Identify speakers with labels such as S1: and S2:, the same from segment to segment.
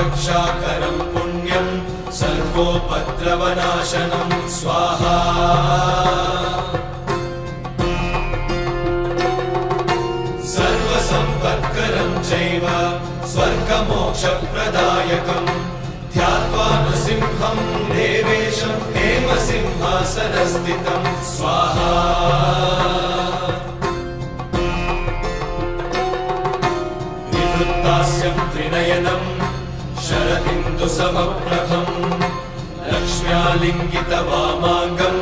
S1: रक्षाकरं पुण्यं सर्वोपद्रवनाशनं स्वाहा सर्वसम्पत्करं चैव स्वर्गमोक्षप्रदायकं ध्यात्वा नृसिंहं देवेशं हेमसिंहासनस्थितं स्वाहा विवृत्तास्यं त्रिनयनं शरदिन्दुसमप्रभं लक्ष्म्यालिङ्गितवामाङ्गं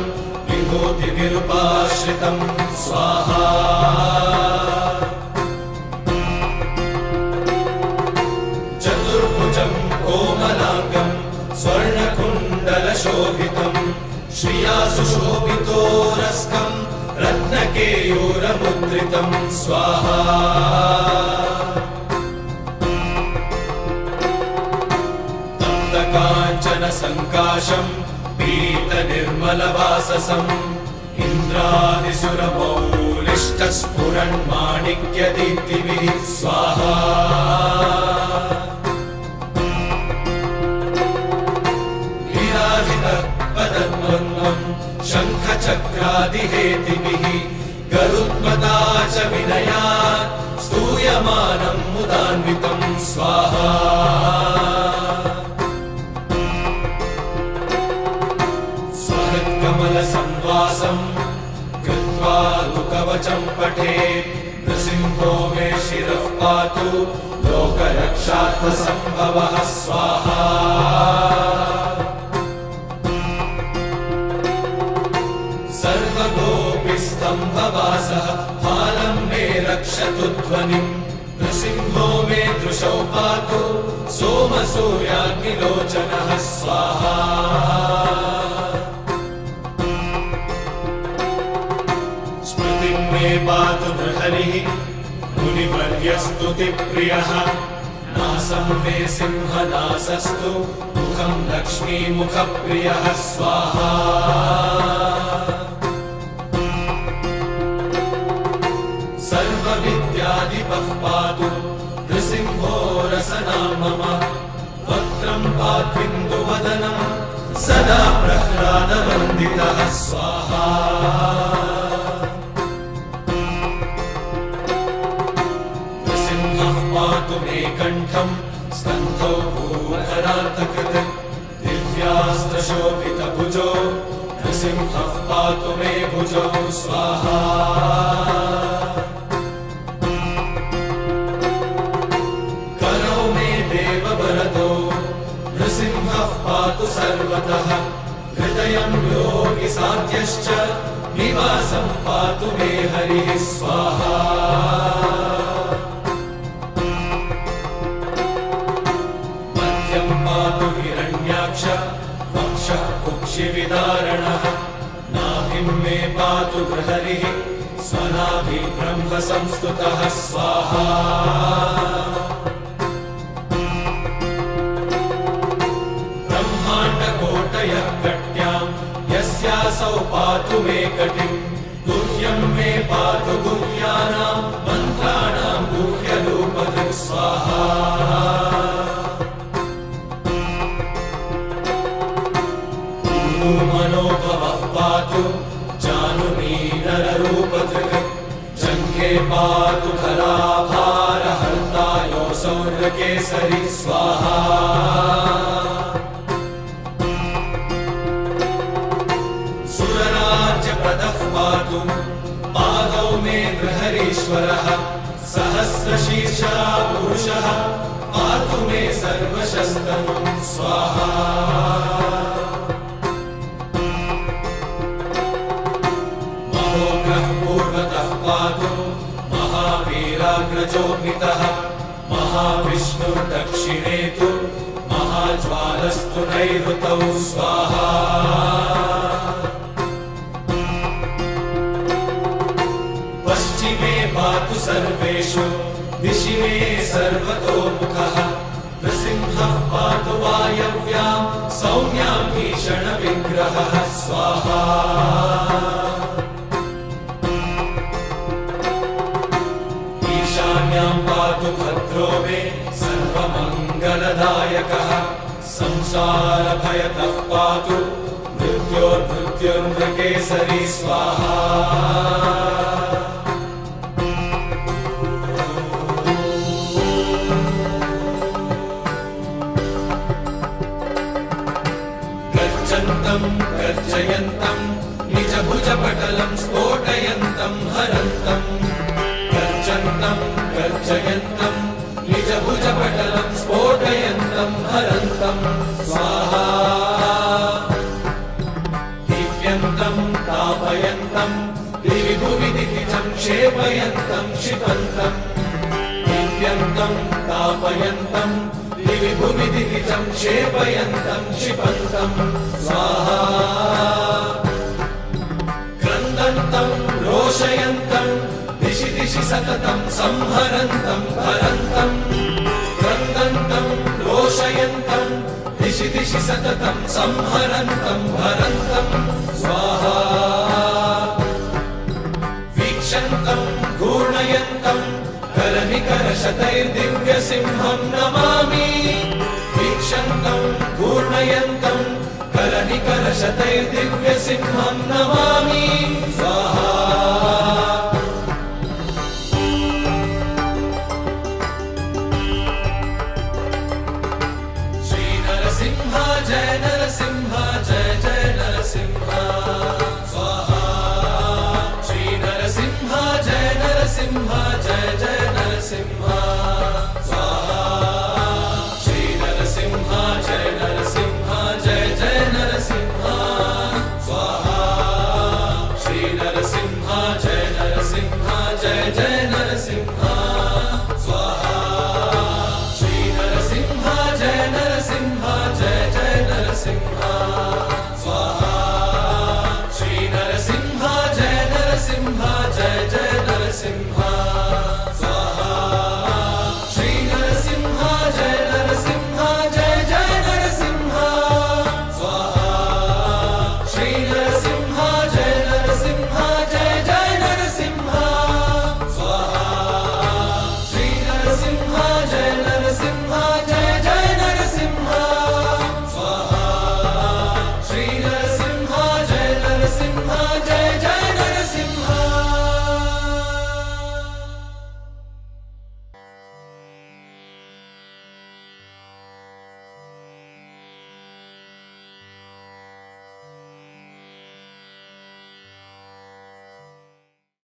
S1: विभूतिविरूपाश्रितं स्वाहा चतुर्भुजं कोमलाङ्गं स्वर्णकुण्डलशोभितं श्रिया सुशोभितोरस्कं रत्नकेयूरमुद्रितं स्वाहा काञ्चनसङ्काशं पीतनिर्मलवाससं इन्द्रादिसुरमौलिष्टस्फुरन्माणिक्यदीप्तिभिः स्वाहा हीराधितपदद्वन्द्वं शङ्खचक्रादिहेतिभिः गरुत्मता च विनयात् स्तूयमानं मुदान्वितं स्वाहा कमलसंवासं कृत्वा लुकवचं पठेत् नृसिंहो मे शिरः पातु लोकरक्षार्थसम्भवः स्वाहा सर्वगोपिस्तम्भवासः फालं मे रक्षतु ध्वनिं नृसिंहो मे दृशौ पातु सोमसूर्याग्निलोचनः स्वाहा मे पातु नृहरिः मुनिवर्यस्तुतिप्रियः नासं मे सिंहनासस्तु मुखं लक्ष्मीमुखप्रियः स्वाहा सर्वविद्याधिपः पातु नृसिंहो रसना मम वक्त्रं पात्विन्दुवदनं सदा प्रह्लादवन्दितः स्वाहा पातु मे कण्ठं स्कन्धौ भूधरान्तकृत् दिव्यास्त्रशोभितभुजो नृसिंहः पातु मे भुजौ स्वाहा करौ मे देववरदो नृसिंहः पातु सर्वतः हृदयं योगिसाध्यश्च निवासं पातु मे हरिः स्वाहा पातु हिरण्याक्ष वक्षः कुक्षिविदारणः नाभिं मे पातु बृहरिः स्वनाभिः ब्रह्मसंस्तुतः स्वाहा ब्रह्माण्डकोटयः कट्यां यस्यासौ पातु मे कटिं गुह्यं मे पातु गुह्यानां मन्त्राणां गुह्यरूपधृक् स्वाहा मनोभवः पातु जानुनीनररूपधृक् जङ्घे पातु खराभारहर्तायो सौर्यकेसरी स्वाहा सुरराज्यप्रदः पातु पादौ मे बृहरीश्वरः सहस्रशीर्षा पुरुषः पातु मे सर्वशस्तनुं स्वाहा पूर्वतः पातु महावीराग्रजोऽग्नितः महाविष्णुर्दक्षिणे तु महाज्वालस्तु नैऋतौ स्वाहा पश्चिमे पातु सर्वेषु दिशि मे सर्वतोमुखः नृसिंहः पातु वायव्यां सौम्यां भीषणविग्रहः स्वाहा पातु भद्रो मे सर्वमङ्गलदायकः संसारभयतः पातु मृत्योर्मृत्युर्मृगेसरी स्वाहा गर्जन्तं गर्जयन्तं निजभुजपटलं स्फोटयन्तं हरन्तं गर्जन्तं गर्जयन्तं निजभुजपटलं स्फोटयन्तं हरन्तं स्वाहा दीप्यन्तं तापयन्तं दिवि भुवि दितिजं क्षेपयन्तं क्षिपन्तं दीप्यन्तं तापयन्तं दिवि भुवि दितिजं क्षेपयन्तं क्षिपन्तं स्वाहा क्रन्दन्तं रोषयन्तं दिशि दिशि सततं संहरन्तं हरन्तं क्रन्दन्तं रोषयन्तं दिशि दिशि सततं संहरन्तं हरन्तं स्वाहा वीक्षन्तं घूर्णयन्तं करनिकरशतैर्दिव्यसिंहं नमामि वीक्षन्तं घूर्णयन्तं करनिकरशतैर्दिव्यसिंहं नमामि